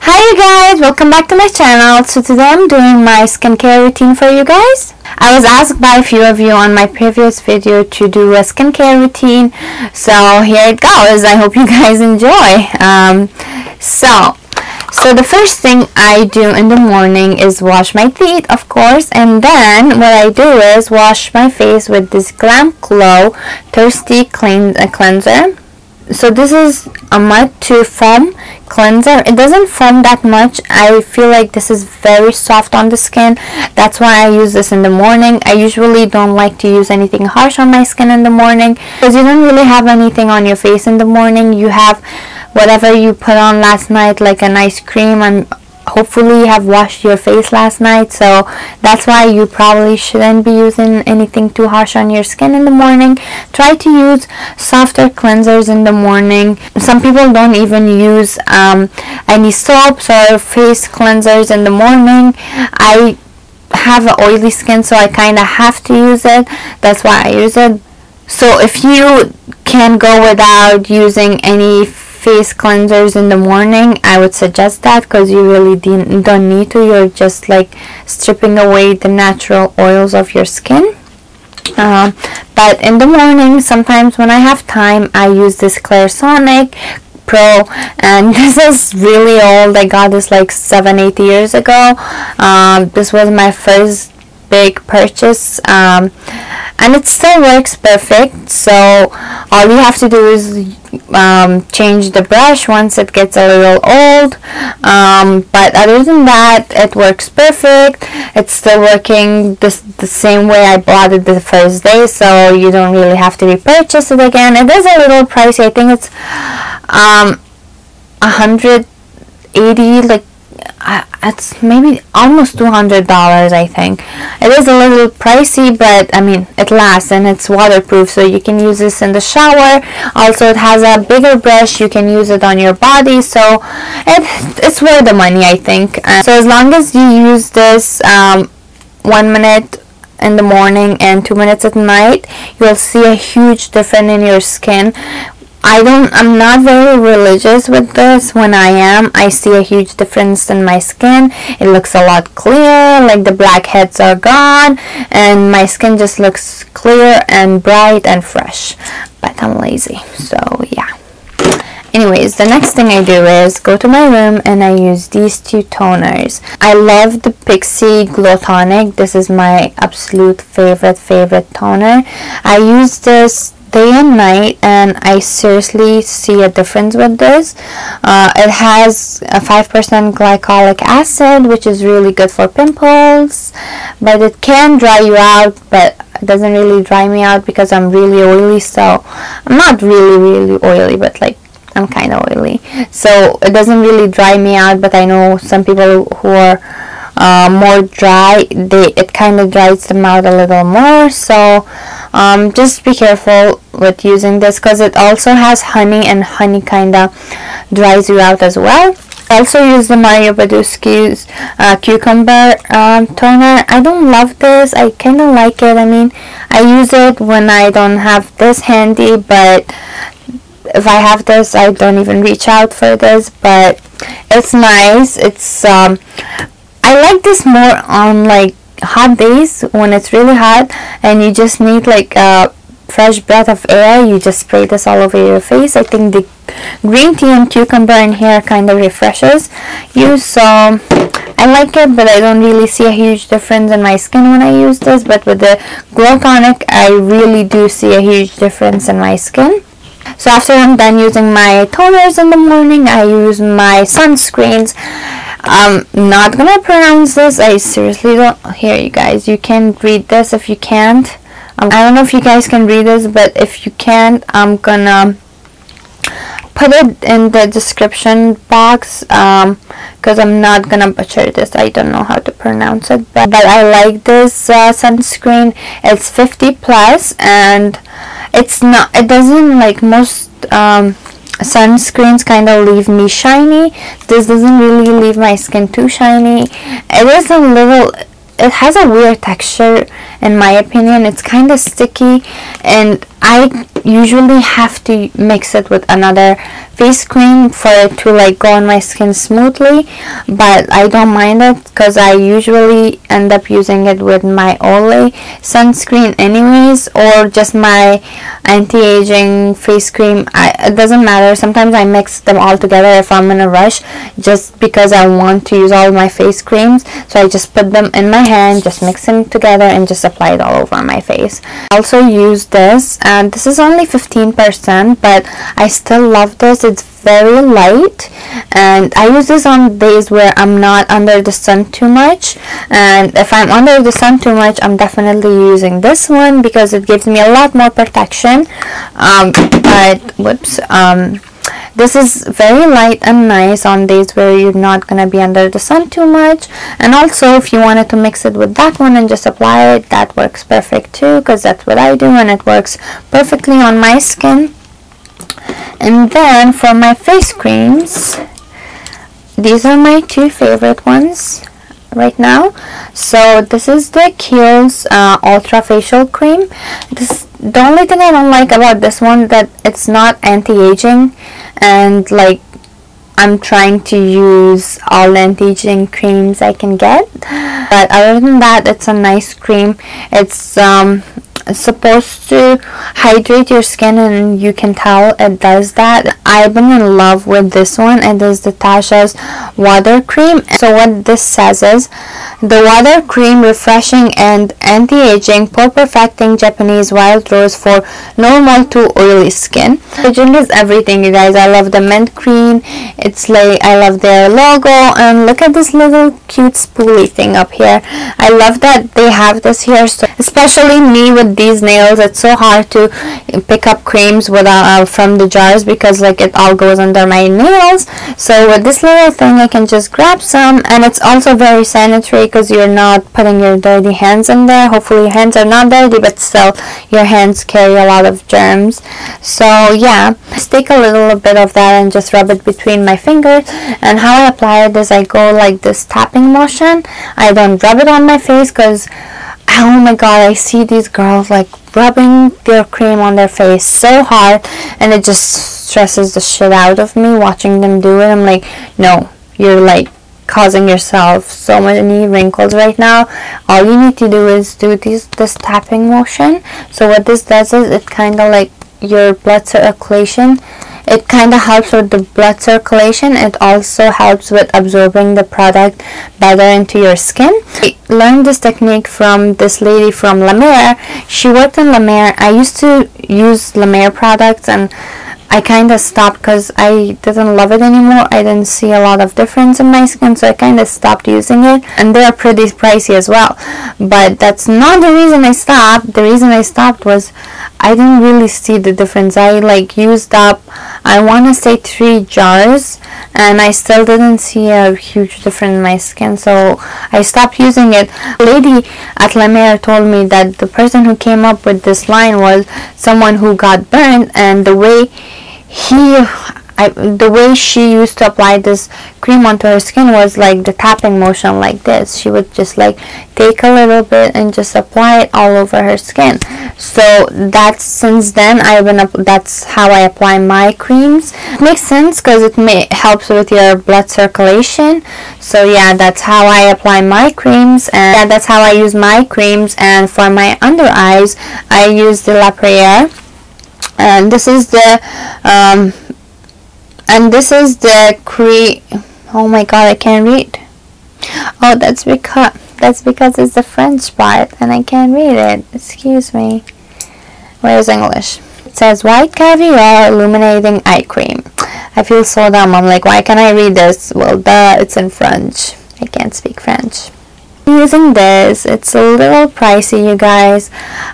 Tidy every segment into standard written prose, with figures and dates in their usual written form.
Hi you guys, welcome back to my channel. So today I'm doing my skincare routine for you guys. I was asked by a few of you on my previous video to do a skincare routine, so here it goes. I hope you guys enjoy. So the first thing I do in the morning is wash my teeth, of course, and then what I do is wash my face with this GlamGlow Thirstycleanse cleanser. So this is a mud to foam cleanser. It doesn't foam that much. I feel like this is very soft on the skin. That's why I use this in the morning. I usually don't like to use anything harsh on my skin in the morning because you don't really have anything on your face in the morning. You have whatever you put on last night, like a nice cream, and hopefully you have washed your face last night, so that's why you probably shouldn't be using anything too harsh on your skin in the morning. Try to use softer cleansers in the morning. Some people don't even use any soaps or face cleansers in the morning. I have an oily skin, so I kind of have to use it. That's why I use it. So if you can go without using any face cleansers in the morning, I would suggest that, because you really don't need to. You're just like stripping away the natural oils of your skin. But in the morning, sometimes when I have time, I use this Clarisonic Pro, and this is really old. I got this like 7-8 years ago. This was my first big purchase, and it still works perfect. So all you have to do is change the brush once it gets a little old, but other than that, it works perfect. It's still working the same way I bought it the first day, so you don't really have to repurchase it again. It is a little pricey. I think it's $180, like it's maybe almost $200. I think it is a little pricey, but I mean, it lasts and it's waterproof, so you can use this in the shower. Also, it has a bigger brush. You can use it on your body, so it's worth the money, I think. So as long as you use this 1 minute in the morning and 2 minutes at night, you'll see a huge difference in your skin. I'm not very religious with this. When I am, I see a huge difference in my skin. It looks a lot clearer, like the blackheads are gone, and my skin just looks clear and bright and fresh. But I'm lazy, so yeah. Anyways, the next thing I do is go to my room and I use these two toners. I love the Pixi Glow Tonic. This is my absolute favorite toner. I use this day and night, and I seriously see a difference with this. It has a 5% glycolic acid, which is really good for pimples, but it can dry you out, but it doesn't really dry me out because I'm really oily. So I'm not really oily, but like I'm kind of oily, so it doesn't really dry me out. But I know some people who are more dry, it kind of dries them out a little more. So just be careful with using this, because it also has honey, and honey kind of dries you out as well. I also use the Badescu's cucumber toner. I don't love this. I kind of like it. I mean, I use it when I don't have this handy, but if I have this, I don't even reach out for this. But it's nice. It's I like this more on like hot days when it's really hot and you just need like a fresh breath of air. You just spray this all over your face. I think the green tea and cucumber in here kind of refreshes you, so I like it, but I don't really see a huge difference in my skin when I use this. But with the Glow Tonic, I really do see a huge difference in my skin. So after I'm done using my toners in the morning, I use my sunscreens. I'm not gonna pronounce this. I seriously don't. Here, you guys, you can read this if you can't. I don't know if you guys can read this, but if you can't, I'm gonna put it in the description box, because I'm not gonna butcher this. I don't know how to pronounce it, but I like this sunscreen. It's 50+, and it doesn't, like most sunscreens kind of leave me shiny. This doesn't really leave my skin too shiny. It has a weird texture in my opinion. It's kind of sticky, and I usually have to mix it with another face cream for it to like go on my skin smoothly, but I don't mind it because I usually end up using it with my Olay sunscreen anyways, or just my anti-aging face cream. It doesn't matter. Sometimes I mix them all together if I'm in a rush, just because I want to use all my face creams. So I just put them in my hand, just mix them together and just apply it all over my face. I also use this, and this is only 15%, but I still love this. It's very light, and I use this on days where I'm not under the sun too much, and if I'm under the sun too much, I'm definitely using this one because it gives me a lot more protection. This is very light and nice on days where you're not gonna be under the sun too much. And also, if you wanted to mix it with that one and just apply it, that works perfect too, because that's what I do, and it works perfectly on my skin. And then for my face creams, these are my two favorite ones right now. So this is the Kiehl's Ultra Facial Cream. The only thing I don't like about this one, that it's not anti-aging, and like I'm trying to use all the anti-aging creams I can get, but other than that, it's a nice cream. It's supposed to hydrate your skin, and you can tell it does that. I've been in love with this one. It is the Tacha's water cream. So what this says is, the water cream, refreshing and anti-aging, pore perfecting Japanese wild rose for normal to oily skin. Packaging is everything, you guys. I love the mint green. It's like, I love their logo, and look at this little cute spoolie thing up here. I love that they have this here. So especially me with these nails, it's so hard to pick up creams without from the jars, because like it all goes under my nails. So with this little thing, I can just grab some, and it's also very sanitary because you're not putting your dirty hands in there. Hopefully your hands are not dirty, but still your hands carry a lot of germs. So yeah, just take a little bit of that and just rub it between my fingers. And how I apply it is, I go like this tapping motion. I don't rub it on my face because, oh my god, I see these girls like rubbing their cream on their face so hard, and it just stresses the shit out of me watching them do it. I'm like, no, you're like causing yourself so many wrinkles right now. All you need to do is do this tapping motion. So what this does is, it kind of like your blood circulation. It kind of helps with the blood circulation. It also helps with absorbing the product better into your skin. I learned this technique from this lady from La Mer. She worked in La Mer. I used to use La Mer products, and I kind of stopped because I didn't love it anymore. I didn't see a lot of difference in my skin, so I kind of stopped using it. And they're pretty pricey as well. But that's not the reason I stopped. The reason I stopped was I didn't really see the difference. I like used up, I want to say 3 jars, and I still didn't see a huge difference in my skin, so I stopped using it. The lady at La Mer told me that the person who came up with this line was someone who got burned, and the way she used to apply this cream onto her skin was like the tapping motion like this. She would just like take a little bit and just apply it all over her skin. So that's, since then that's how I apply my creams. It makes sense because it helps with your blood circulation. So yeah, that's how I apply my creams, and yeah, that's how I use my creams. And for my under eyes, I use the La Prairie, and this is the cream. Oh my god, I can't read. Oh, that's because it's the French part and I can't read it. Excuse me. Where's English? It says white caviar illuminating eye cream. I feel so dumb. I'm like, why can't I read this? Well, duh, it's in French. I can't speak French. Using this, it's a little pricey, you guys.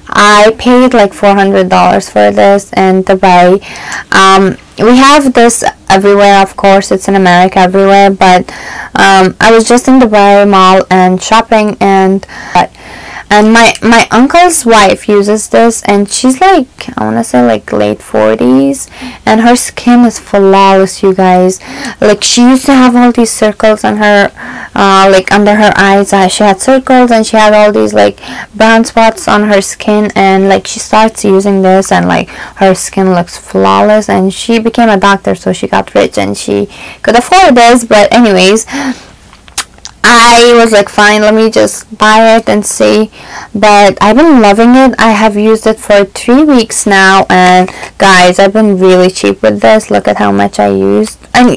I paid like $400 for this in Dubai. We have this everywhere, of course. It's in America everywhere, but I was just in Dubai mall and shopping, and my uncle's wife uses this, and she's like, I want to say like late 40s, and her skin is flawless, you guys. Like, she used to have all these circles on her like under her eyes. She had circles and she had all these like brown spots on her skin, and like she starts using this and like her skin looks flawless, and she became a doctor, so she got rich and she could afford this. But anyways, I was like, fine, let me just buy it and see. But I've been loving it. I have used it for 3 weeks now, and guys, I've been really cheap with this. Look at how much I used. And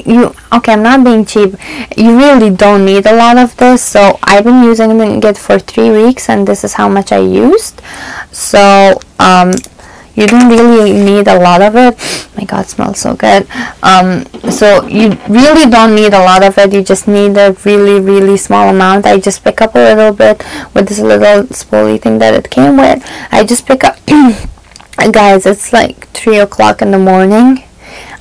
okay, I'm not being cheap, you really don't need a lot of this. So I've been using it for 3 weeks, and this is how much I used. So you don't really need a lot of it. Oh my god, it smells so good. So you really don't need a lot of it. You just need a really small amount. I just pick up a little bit with this little spoolie thing that it came with. I just pick up guys, it's like 3 o'clock in the morning.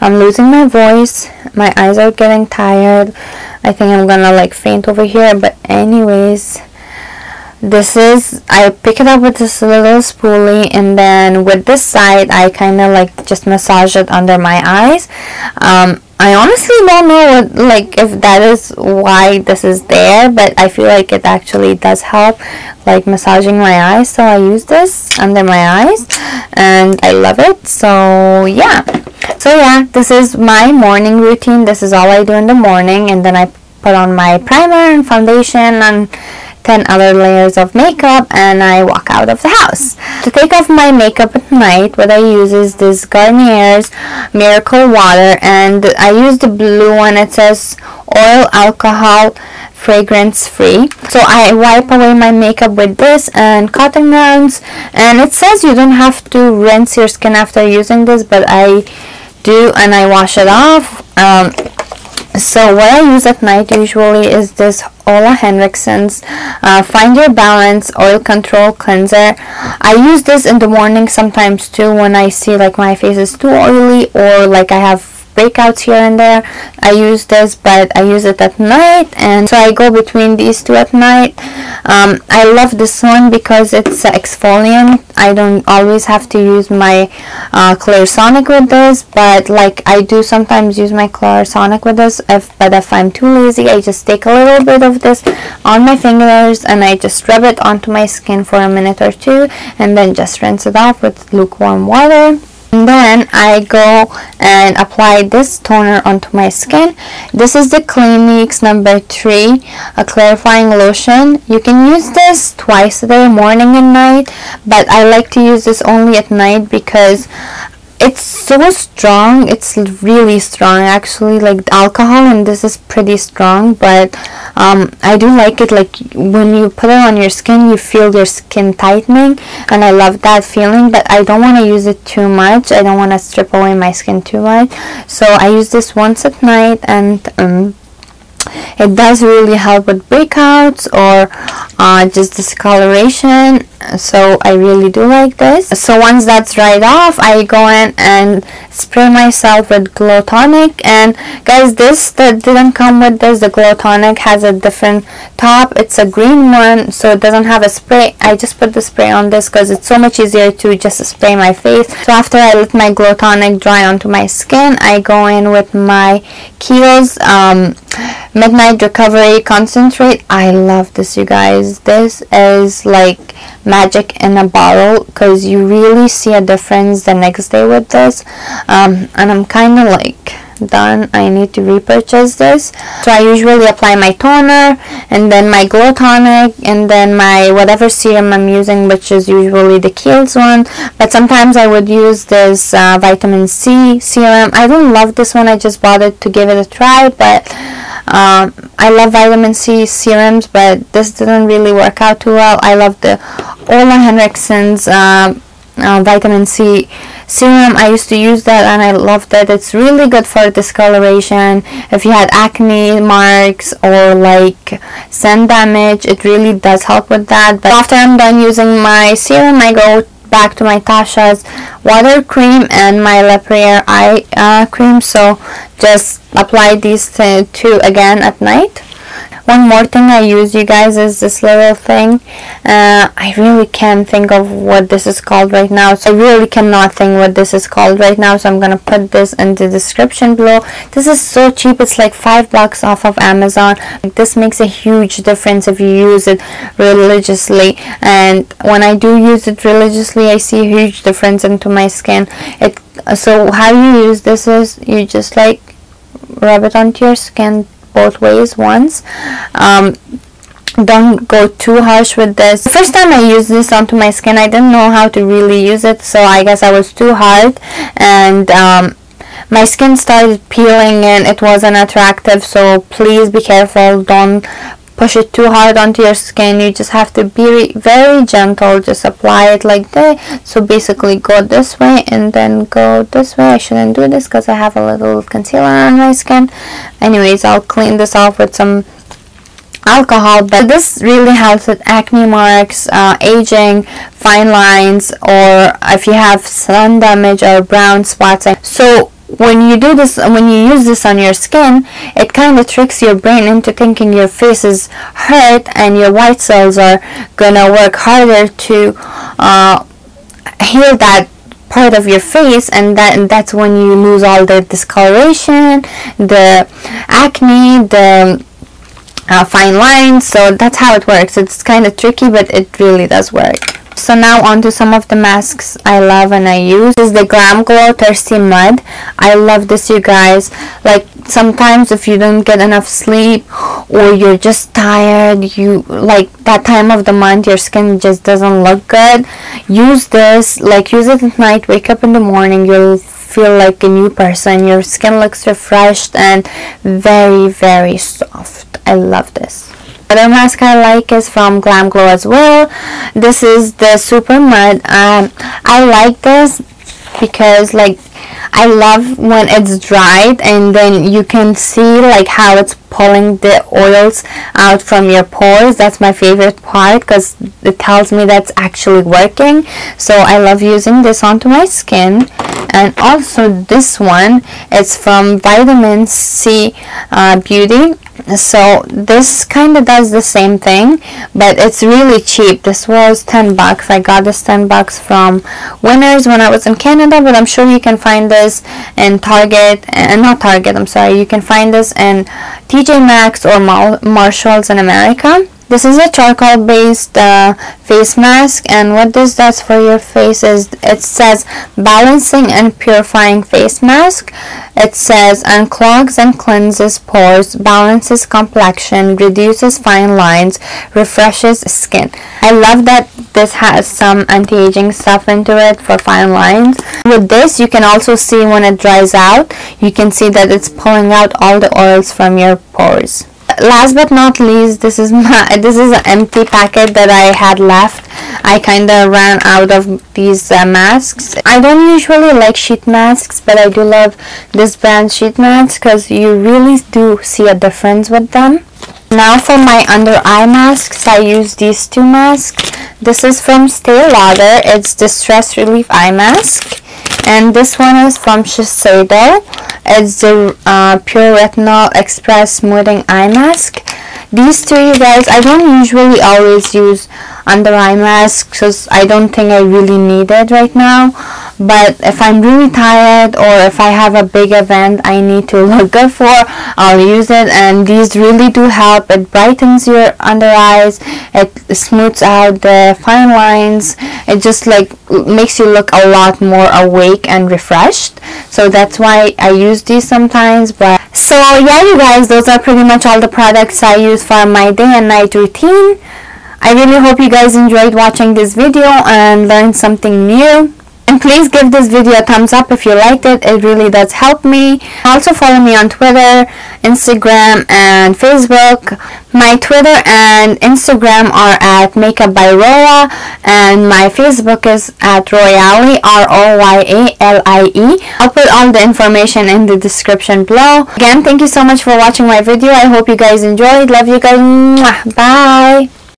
I'm losing my voice, my eyes are getting tired. I think I'm gonna like faint over here. But anyways, this is, I pick it up with this little spoolie, and then with this side I kind of like just massage it under my eyes. I honestly don't know what, like, if that is why this is there, but I feel like it actually does help, like massaging my eyes. So I use this under my eyes and I love it. So yeah, this is my morning routine. This is all I do in the morning, and then I put on my primer and foundation and 10 other layers of makeup, and I walk out of the house. To take off my makeup at night, what I use is this Garnier's Miracle Water, and I use the blue one. It says oil, alcohol, fragrance free. So I wipe away my makeup with this and cotton rounds, and it says you don't have to rinse your skin after using this, but I do, and I wash it off. So what I use at night usually is this Ole Henriksen's Find Your Balance Oil Control Cleanser. I use this in the morning sometimes too, when I see like my face is too oily or like I have breakouts here and there. I use this, but I use it at night, and so I go between these two at night. I love this one because it's exfoliant. I don't always have to use my Clarisonic with this, but like I do sometimes use my Clarisonic with this. But if I'm too lazy, I just take a little bit of this on my fingers and I just rub it onto my skin for a minute or two, and then just rinse it off with lukewarm water. And then I go and apply this toner onto my skin. This is the Clinique's number 3, a clarifying lotion. You can use this twice a day, morning and night, but I like to use this only at night because it's so strong. It's really strong actually, like the alcohol, and this is pretty strong, but I do like it. Like when you put it on your skin, you feel your skin tightening, and I love that feeling, but I don't want to use it too much. I don't want to strip away my skin too much, so I use this once at night, and it does really help with breakouts or just discoloration. So I really do like this. So once that's dried off, I go in and spray myself with Glow Tonic. And guys, this that didn't come with this. The Glow Tonic has a different top. It's a green one, so it doesn't have a spray. I just put the spray on this because it's so much easier to just spray my face. So after I let my Glow Tonic dry onto my skin, I go in with my Kiehl's Midnight Recovery Concentrate. I love this, you guys. This is like magic in a bottle because you really see a difference the next day with this. And I'm kind of like done. I need to repurchase this. So I usually apply my toner and then my Glow Tonic and then my whatever serum I'm using, which is usually the Kiehl's one, but sometimes I would use this vitamin C serum. I don't love this one. I just bought it to give it a try, but I love vitamin C serums, but this didn't really work out too well. I love the Ole Henriksen's vitamin C serum. I used to use that and I loved it. It's really good for discoloration. If you had acne marks or like sun damage, it really does help with that. But after I'm done using my serum, I go back to my Tacha's water cream and my La Prairie eye cream. So just apply these two again at night. One more thing I use, you guys, is this little thing. I really can't think of what this is called right now. So I really cannot think what this is called right now. So I'm gonna put this in the description below. This is so cheap. It's like $5 off of Amazon. This makes a huge difference if you use it religiously. And when I do use it religiously, I see a huge difference into my skin. So how you use this is you just like rub it onto your skin both ways once. Don't go too harsh with this. The first time I used this onto my skin, I didn't know how to really use it, so I guess I was too hard, and my skin started peeling and it wasn't attractive. So please be careful, don't push it too hard onto your skin. You just have to be very gentle, just apply it like that. So basically go this way and then go this way. I shouldn't do this because I have a little concealer on my skin. Anyways, I'll clean this off with some alcohol, but this really helps with acne marks, aging, fine lines, or if you have sun damage or brown spots. So when you do this, when you use this on your skin, it kind of tricks your brain into thinking your face is hurt, and your white cells are gonna work harder to heal that part of your face, and that's when you lose all the discoloration, the acne, the fine lines. So that's how it works. It's kind of tricky, but it really does work. So now on to some of the masks I love and I use. This is the GlamGlow Thirstycleanse. I love this, you guys. Like sometimes if you don't get enough sleep or you're just tired, you like that time of the month your skin just doesn't look good, use this. Like use it at night, wake up in the morning, you'll feel like a new person. Your skin looks refreshed and very, very soft. I love this. Other mask I like is from GlamGlow as well. This is the SuperMud. I like this because like I love when it's dried and then you can see like how it's pulling the oils out from your pores. That's my favorite part because it tells me that's actually working. So I love using this onto my skin. And also this one, it's from Vitamin C Beauty. So this kind of does the same thing, but it's really cheap. This was $10. I got this $10 from Winners when I was in Canada, but I'm sure you can find this in Target, and not Target, I'm sorry, you can find this in TJ Maxx or Marshalls in America. This is a charcoal based face mask, and what this does for your face is it says balancing and purifying face mask. It says unclogs and cleanses pores, balances complexion, reduces fine lines, refreshes skin. I love that this has some anti-aging stuff into it for fine lines. With this you can also see when it dries out, you can see that it's pulling out all the oils from your pores. Last but not least, this is an empty packet that I had left. I kind of ran out of these masks. I don't usually like sheet masks, but I do love this brand sheet masks because you really do see a difference with them. Now for my under eye masks, I use these two masks. This is from Estée Lauder. It's the Stress Relief Eye Mask. And this one is from Shiseido. It's the Pure Retinol Express Smoothing Eye Mask. These two, you guys, I don't usually always use under eye masks because I don't think I really need it right now. But if I'm really tired or if I have a big event I need to look good for, I'll use it. And these really do help. It brightens your under eyes. It smooths out the fine lines. It just like makes you look a lot more awake and refreshed. So that's why I use these sometimes. But so yeah, you guys, those are pretty much all the products I use for my day and night routine. I really hope you guys enjoyed watching this video and learned something new. And please give this video a thumbs up if you liked it. It really does help me. Also follow me on Twitter, Instagram, and Facebook. My Twitter and Instagram are at Makeupbyroya, and my Facebook is at Royale, ROYALIE. I'll put all the information in the description below. Again, thank you so much for watching my video. I hope you guys enjoyed. Love you guys. Bye.